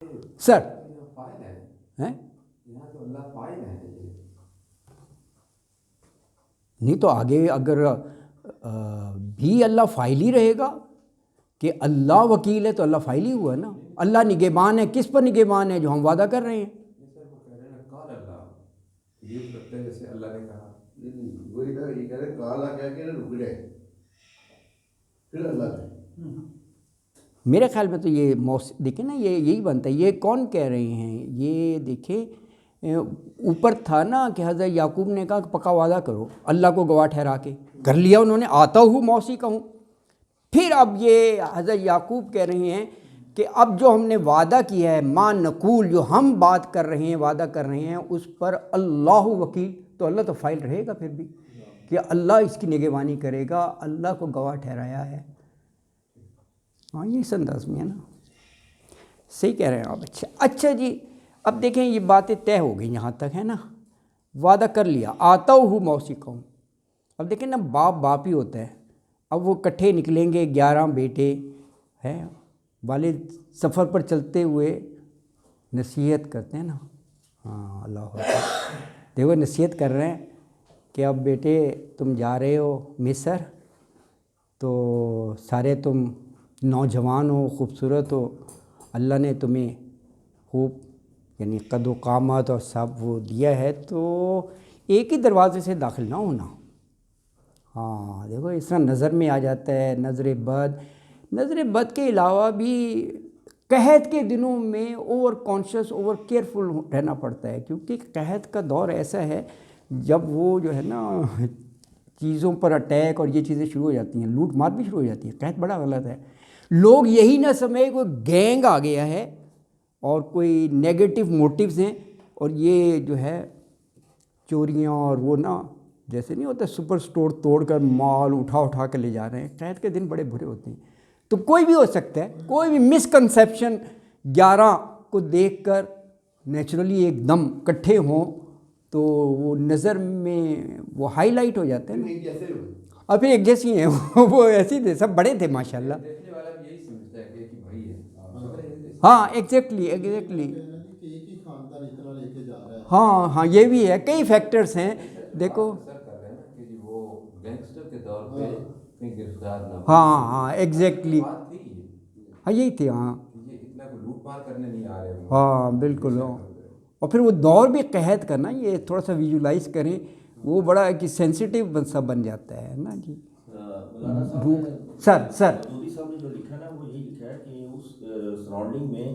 سر ہیں نہیں تو آگے اگر بھی اللہ فاعل ہی رہے گا کہ اللہ وکیل ہے تو اللہ فاعل ہی ہوا نا. اللہ نگہبان ہے، کس پر نگہبان ہے؟ جو ہم وعدہ کر رہے ہیں. جیسے اللہ نے کہا وہی نا، یہ کہہ رہے کالا کہہ کے رک گئے پھر اللہ نے. میرے خیال میں تو یہ دیکھیں نا، یہ یہی بنتا ہے. یہ کون کہہ رہے ہیں؟ یہ دیکھیں اوپر تھا نا کہ حضرت یعقوب نے کہا کہ پکا وعدہ کرو، اللہ کو گواہ ٹھہرا کے کر لیا انہوں نے، آتا ہوں موسی کا ہوں. پھر اب یہ حضرت یعقوب کہہ رہے ہیں کہ اب جو ہم نے وعدہ کیا ہے، ما نقول، جو ہم بات کر رہے ہیں، وعدہ کر رہے ہیں، اس پر اللہ وکیل. تو اللہ تو فاعل رہے گا پھر بھی، کہ اللہ اس کی نگہبانی کرے گا، اللہ کو گواہ ٹھہرایا ہے. ہاں یہ اس انداز میں ہے نا. صحیح کہہ رہے ہیں آپ. اچھا جی، اب دیکھیں یہ باتیں طے ہو گئی یہاں تک ہے نا. وعدہ کر لیا، آتا ہوں موسی کا ہوں. اب دیکھیں نا، باپ ہی ہوتا ہے. اب وہ کٹھے نکلیں گے 11 بیٹے ہیں، والد سفر پر چلتے ہوئے نصیحت کرتے ہیں نا. ہاں اللہ اکبر، دیکھو نصیحت کر رہے ہیں کہ اب بیٹے تم جا رہے ہو مصر، تو سارے تم نوجوان ہو، خوبصورت ہو، اللہ نے تمہیں خوب یعنی قد و قامت اور سب وہ دیا ہے، تو ایک ہی دروازے سے داخل نہ ہونا. ہاں دیکھو اس طرح نظر میں آ جاتا ہے نظر بد کے علاوہ بھی قحط کے دنوں میں اوور کانشیس، اوور کیئرفل رہنا پڑتا ہے، کیونکہ قحط کا دور ایسا ہے جب وہ جو ہے نا چیزوں پر اٹیک اور یہ چیزیں شروع ہو جاتی ہیں، لوٹ مار بھی شروع ہو جاتی ہے. قحط بڑا غلط ہے. لوگ یہی نہ سمجھے کوئی گینگ آ گیا ہے اور کوئی نیگیٹو موٹیوز ہیں، اور یہ جو ہے چوریاں اور وہ نا جیسے نہیں ہوتا سپر سٹور توڑ کر مال اٹھا کے لے جا رہے ہیں. قحط کے دن بڑے برے ہوتے ہیں. تو کوئی بھی ہو سکتا ہے، کوئی بھی مسکنسیپشن 11 کو دیکھ کر نیچرلی ایک دم کٹھے ہوں تو وہ نظر میں وہ ہائی لائٹ ہو جاتے ہیں نا. اور پھر ایک جیسی ہیں وہ ایسی تھے، سب بڑے تھے ماشاءاللہ. ہاں ایگزیکٹلی ہاں یہ بھی ہے، کئی فیکٹرز ہیں. دیکھو گینگسٹر کے طور پہ کہیں گرفتار نہ ہو. ہاں ایگزیکٹلی، ہاں یہی تھی. ہاں یہ اتنا کو لوٹ مار کرنے نہیں آ رہے. ہاں بالکل. اور پھر وہ دور بھی قحط کرنا، یہ تھوڑا سا ویژولائز کریں، وہ بڑا ایک سینسیٹیو سا بن جاتا ہے نا جی. سر مودودی صاحب نے جو لکھا نا وہ یہی لکھا ہے کہ اس سراؤنڈنگ میں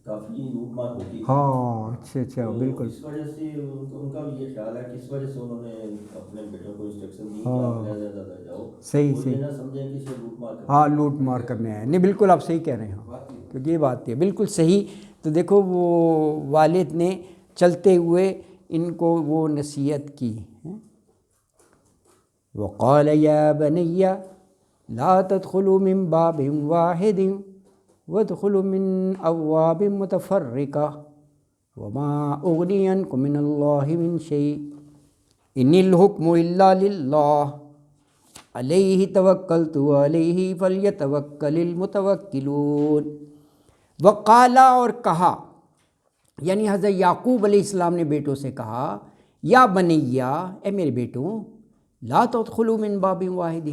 کافی لوٹ مار ہوتی تھی. ہاں اچھا بالکل. اس وجہ سے ان کا بھی یہ خیال ہے کہ اس وجہ سے انہوں نے اپنے بیٹوں کو انسٹرکشن دی کہ آپ زیادہ جاؤ، صحیح وہ یہ نہ سمجھیں کہ اسے لوٹ مار کرنا. ہاں لوٹ مار کرنے آئے. نہیں بالکل آپ صحیح کہہ رہے ہیں، کیونکہ یہ بات ہے بالکل صحیح. تو دیکھو وہ والد نے چلتے ہوئے ان کو وہ نصیحت کی. وقال یا بنی لا تدخلوا من باب واحد وادخلوا من ابواب متفرقہ وما اغنی عنکم من اللہ من شیء ان الحکم الا للہ علیہ توکلت علیہ فلیتوکل المتوکلون. وقالا، اور کہا، یعنی حضرت یعقوب علیہ السلام نے بیٹوں سے کہا، یا بنیا، اے میرے بیٹوں، لا تدخلوا من باب واحد،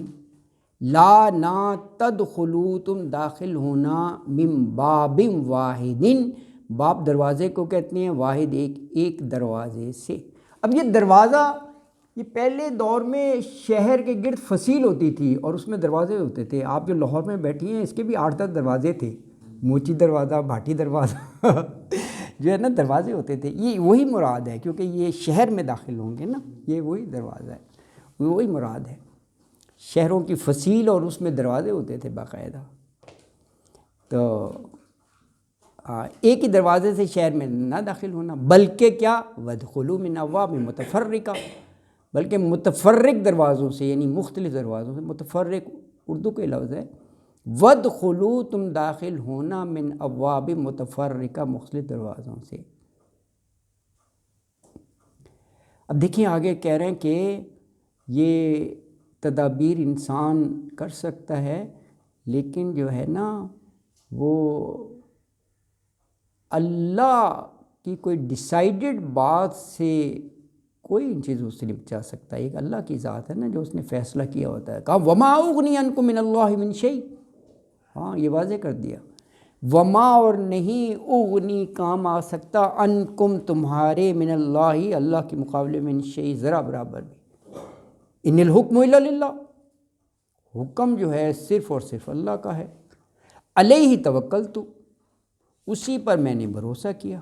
لا نہ تدخلوا تم داخل ہونا، من باب واحد، باب دروازے کو کہتے ہیں، واحد ایک دروازے سے. اب یہ دروازہ یہ پہلے دور میں شہر کے گرد فصیل ہوتی تھی اور اس میں دروازے ہوتے تھے. آپ جو لاہور میں بیٹھی ہیں اس کے بھی 8-10 دروازے تھے، موچی دروازہ، بھاٹی دروازہ جو ہے نا دروازے ہوتے تھے. یہ وہی مراد ہے، کیونکہ یہ شہر میں داخل ہوں گے نا، یہ وہی دروازہ ہے، وہی مراد ہے. شہروں کی فصیل اور اس میں دروازے ہوتے تھے باقاعدہ. تو ایک ہی دروازے سے شہر میں نہ داخل ہونا، بلکہ کیا، وادخلوا من ابواب متفرقہ، بلکہ متفرق دروازوں سے، یعنی مختلف دروازوں سے. متفرق اردو کے لفظ ہے. وادخلوا تم داخل ہونا، من ابواب متفرقہ، مختلف دروازوں سے. اب دیکھیں آگے کہہ رہے ہیں کہ یہ تدابیر انسان کر سکتا ہے، لیکن جو ہے نا وہ اللہ کی کوئی ڈیسائیڈڈ بات سے کوئی ان چیزوں سے نہیں بچا سکتا. ایک اللہ کی ذات ہے نا جو اس نے فیصلہ کیا ہوتا ہے. کہا وما اغنی عنکم من اللہ من شیء. ہاں یہ واضح کر دیا. وما اور نہیں اغنی کام آ سکتا عنکم تمہارے من اللہ اللہ کے مقابلے میں من شیء ذرا برابر بھی. ان الحکم الا للہ. حکم جو ہے صرف اور صرف اللہ کا ہے. علیہ توکلت. اسی پر میں نے بھروسہ کیا.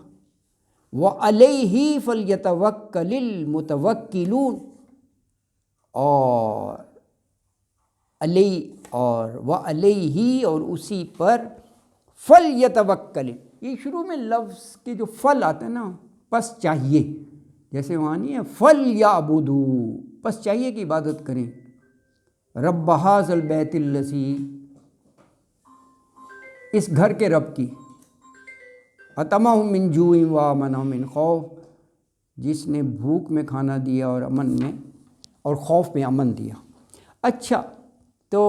وعلیہ فلیتوکل المتوکلون. اور علیہ اور وعلیہ اور اسی پر فلیتوکل. یہ شروع میں لفظ کے جو فل آتا ہے نا پس چاہیے، جیسے وہاں نہیں ہے فلیعبدوا پس چاہیے کہ عبادت کریں. رب ھذا البیت الذی اس گھر کے رب کی، اطعمہم من جوع وآمنہم من خوف جس نے بھوک میں کھانا دیا اور امن میں اور خوف میں امن دیا. اچھا تو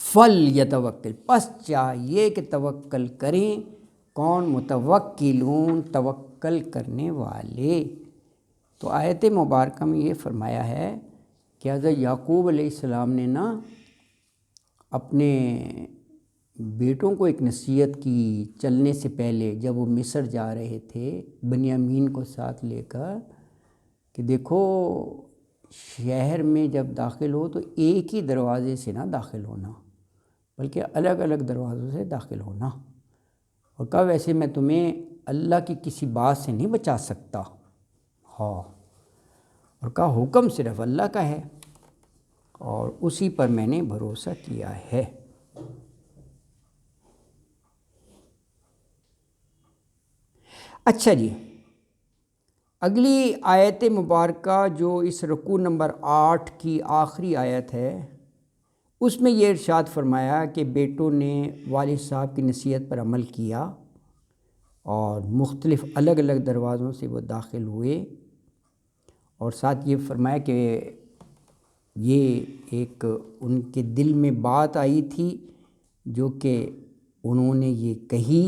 فلیتوکل پس چاہیے کہ توکل کریں. کون؟ متوکلون توکل کرنے والے. تو آیت مبارکہ میں یہ فرمایا ہے کہ حضرت یعقوب علیہ السلام نے نا اپنے بیٹوں کو ایک نصیحت کی چلنے سے پہلے جب وہ مصر جا رہے تھے بنیامین کو ساتھ لے کر کہ دیکھو شہر میں جب داخل ہو تو ایک ہی دروازے سے نہ داخل ہونا بلکہ الگ الگ دروازوں سے داخل ہونا. اور کہا ویسے میں تمہیں اللہ کی کسی بات سے نہیں بچا سکتا. ہاں اور کہا حکم صرف اللہ کا ہے اور اسی پر میں نے بھروسہ کیا ہے. اچھا جی، اگلی آیت مبارکہ جو اس رکوع نمبر 8 کی آخری آیت ہے اس میں یہ ارشاد فرمایا کہ بیٹوں نے والد صاحب کی نصیحت پر عمل کیا اور مختلف الگ الگ دروازوں سے وہ داخل ہوئے. اور ساتھ یہ فرمایا کہ یہ ایک ان کے دل میں بات آئی تھی جو کہ انہوں نے یہ کہی.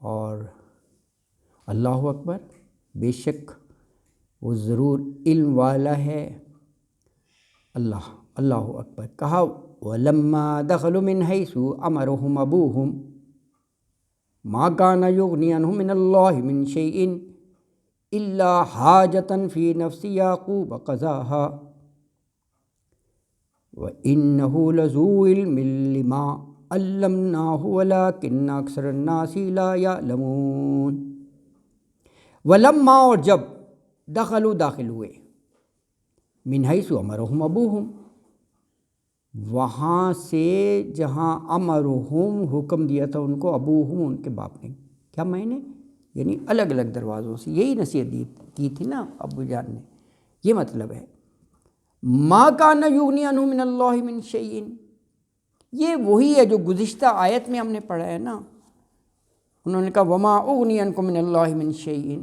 اور اللہ اکبر، بے شک وہ ضرور علم والا ہے. اللہ اکبر. کہا وَلَمَّا دَخَلُوا مِنْ حَيْثُ أَمَرَهُمْ أَبُوهُمْ مَا كَانَ يُغْنِي عَنْهُمْ مِنَ اللَّهِ مِنْ شَيْءٍ إِلَّا حَاجَةً فِي نَفْسِ يَعْقُوبَ قَضَاهَا وَإِنَّهُ لَذُو عِلْمٍ لِّمَا عَلَّمْنَاهُ وَلَٰكِنَّ أَكْثَرَ النَّاسِ لَا يَعْلَمُونَ. وَلَمَّا اور جب داخل ہوئے من حیث امرہم ابوہم وہاں سے جہاں امرہم حکم دیا تھا ان کو ابوہم ان کے باپ نے. کیا معنی؟ یعنی الگ الگ دروازوں سے یہی نصیحت کی تھی نا ابو جان نے. یہ مطلب ہے ما کان یغنی عنہ من اللہ من شیء. یہ وہی ہے جو گزشتہ آیت میں ہم نے پڑھا ہے نا. انہوں نے کہا وما اغنی عنکم من اللہ من شیء.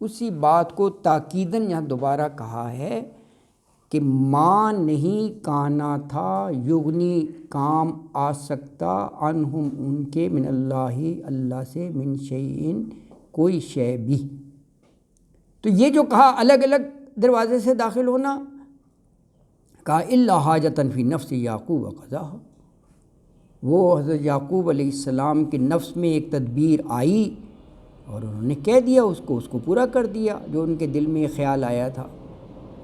اسی بات کو تاکیداً یہاں دوبارہ کہا ہے کہ ماں نہیں کانا تھا یغنی کام آ سکتا عنہم ان کے من اللہ اللہ سے من شیء کوئی شے بھی. تو یہ جو کہا الگ الگ دروازے سے داخل ہونا کہا الا حاجۃ فی نفس یعقوب قضاها. وہ حضرت یعقوب علیہ السلام کے نفس میں ایک تدبیر آئی اور انہوں نے کہہ دیا اس کو پورا کر دیا جو ان کے دل میں خیال آیا تھا.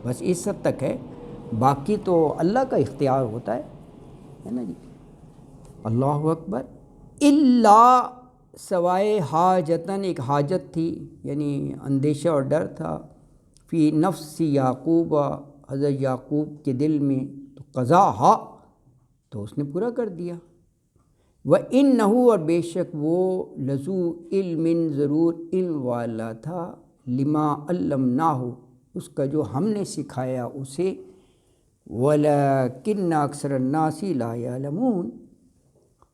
بس اس حد تک ہے، باقی تو اللہ کا اختیار ہوتا ہے نا جی. اللہ اکبر. الا سوائے حاجتاً ایک حاجت تھی یعنی اندیشہ اور ڈر تھا فی نفس یعقوب حضرت یعقوب کے دل میں تو قضاہا تو اس نے پورا کر دیا. وَإِنَّهُ اور بے شک وہ لذو علم ضرور علم والا تھا لما علمناہ اس کا جو ہم نے سکھایا اسے. وَلَٰكِنَّ أَكْثَرَ النَّاسِ لَا يَعْلَمُونَ.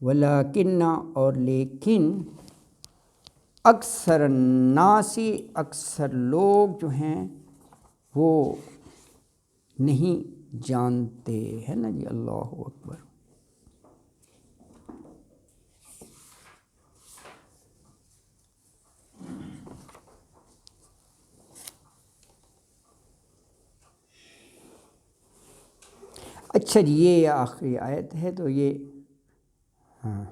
وَلَٰكِنَّ اور لیکن اکثر الناس اکثر لوگ جو ہیں وہ نہیں جانتے ہے نا جی. اللہ اکبر. اچھا جی یہ آخری آیت ہے تو یہ ہاں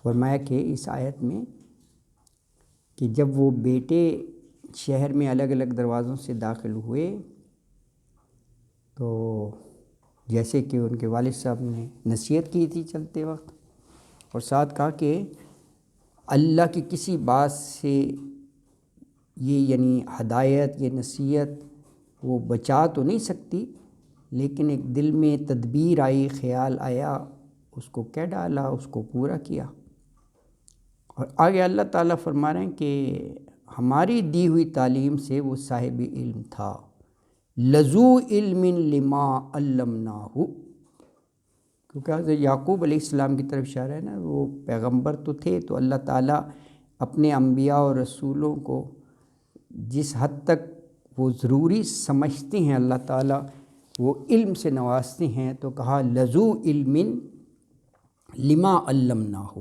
فرمایا کہ اس آیت میں کہ جب وہ بیٹے شہر میں الگ الگ دروازوں سے داخل ہوئے تو جیسے کہ ان کے والد صاحب نے نصیحت کی تھی چلتے وقت، اور ساتھ کہا کہ اللہ کی کسی بات سے یہ یعنی ہدایت یہ نصیحت وہ بچا تو نہیں سکتی، لیکن ایک دل میں تدبیر آئی، خیال آیا، اس کو کہہ ڈالا، اس کو پورا کیا۔ اور آگے اللہ تعالیٰ فرما رہے ہیں کہ ہماری دی ہوئی تعلیم سے وہ صاحب علم تھا، لذو علم لما علمناہ، کیونکہ حضرت یعقوب علیہ السلام کی طرف اشارہ ہے نا، وہ پیغمبر تو تھے، تو اللہ تعالیٰ اپنے انبیاء اور رسولوں کو جس حد تک وہ ضروری سمجھتے ہیں اللہ تعالیٰ وہ علم سے نوازتے ہیں، تو کہا لذو علم لما علمناہ،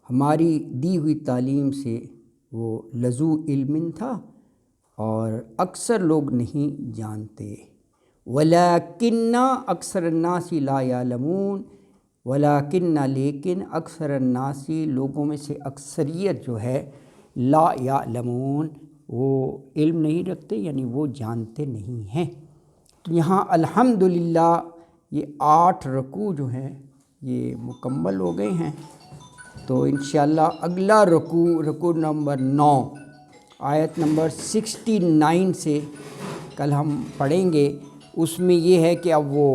ہماری دی ہوئی تعلیم سے وہ لذو علم تھا اور اکثر لوگ نہیں جانتے، ولیکن اکثر الناس لا یعلمون، ولیکن لیکن اکثر الناس لوگوں میں سے اکثریت جو ہے لا یعلمون وہ علم نہیں رکھتے، یعنی وہ جانتے نہیں ہیں۔ تو یہاں الحمدللہ یہ 8 رکوع جو ہیں یہ مکمل ہو گئے ہیں، تو انشاءاللہ اگلا رکوع نمبر 9 آیت نمبر 69 سے کل ہم پڑھیں گے۔ اس میں یہ ہے کہ اب وہ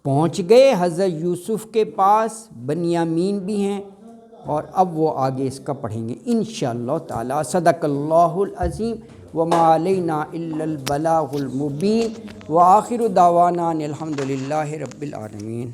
پہنچ گئے حضرت یوسف کے پاس، بنیامین بھی ہیں، اور اب وہ آگے اس کا پڑھیں گے انشاءاللہ تعالی۔ صدق اللہ العظیم وما علینا الا البلاغ المبین، وآخر دعوانا ان الحمد للہ رب العالمین۔